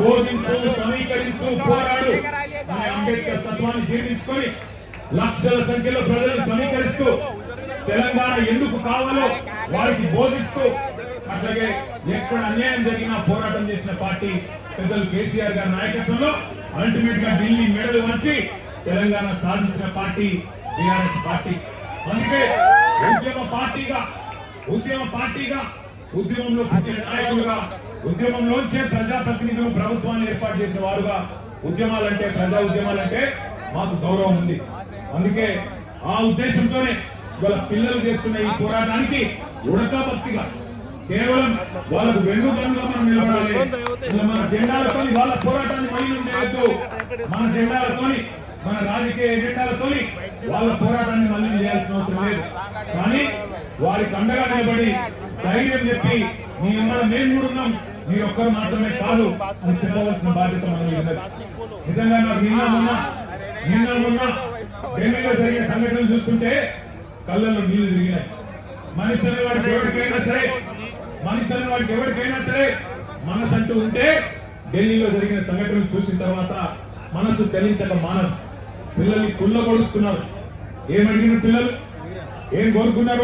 బోధించు, సమీకరించు, పోరాడు అనే అంబేద్కర్ తత్వాన్ని జీర్ణించుకొని లక్షల సంఖ్యలో ప్రజలను సమీకరిస్తూ తెలంగాణ ఎందుకు కావాలో వారికి బోధిస్తూ అట్లాగే ఎక్కడ అన్యాయం జరిగినా పోరాటం చేసిన పార్టీ పెద్దలు కేసీఆర్ గారి నాయకత్వంలో అల్టిమేట్ గా ఢిల్లీ మెడలు వంచి తెలంగాణ సాధించిన పార్టీ టీఆర్ఎస్ పార్టీ. అందుకే ఉద్యమంలో పుట్టిన నాయకులుగా, ఉద్యమంలోంచే ప్రజాప్రతినిధులు ప్రభుత్వాన్ని ఏర్పాటు చేసే వారుగా ఉద్యమాలంటే, ప్రజా ఉద్యమాలంటే మాకు గౌరవం ఉంది. అందుకే ఆ ఉద్దేశంతోనే ఇవాళ పిల్లలు చేస్తున్న ఈ పోరాటానికి ఉడతాభక్తిగా కేవలం వాళ్ళకు వెన్నుదన్నుగా మనం నిలబడాలి. మన జెండాలతో వాళ్ళ పోరాటాన్ని మలినం చేయొద్దు. మన జెండాలతోని, మన రాజకీయ ఎజెండాలతోని వాళ్ళ పోరాటాన్ని మలినం చేయాల్సిన అవసరం లేదు. కానీ వారికి అండగా నిలబడి ధైర్యం చెప్పి మీ అమ్మల మేము ఉన్నాం, మీరు ఒక్కరు మాత్రమే కాదు అని చెప్పవలసిన బాధ్యత మనం ఉన్నది. నిజంగా నాకు నిన్న మొన్న ఢిల్లీలో జరిగిన సంఘటనలు చూస్తుంటే కళ్ళల్లో నీళ్లు తిరిగినాయి. మనిషి అనే వాడికి ఎవరికైనా సరే మనసు అంటూ ఉంటే ఢిల్లీలో జరిగిన సంఘటనలు చూసిన తర్వాత మనసు చలించక మానదు. పిల్లల్ని కుళ్ళగొడుస్తున్నారు. ఏమడిగిన పిల్లలు ఏం కోరుకున్నారు?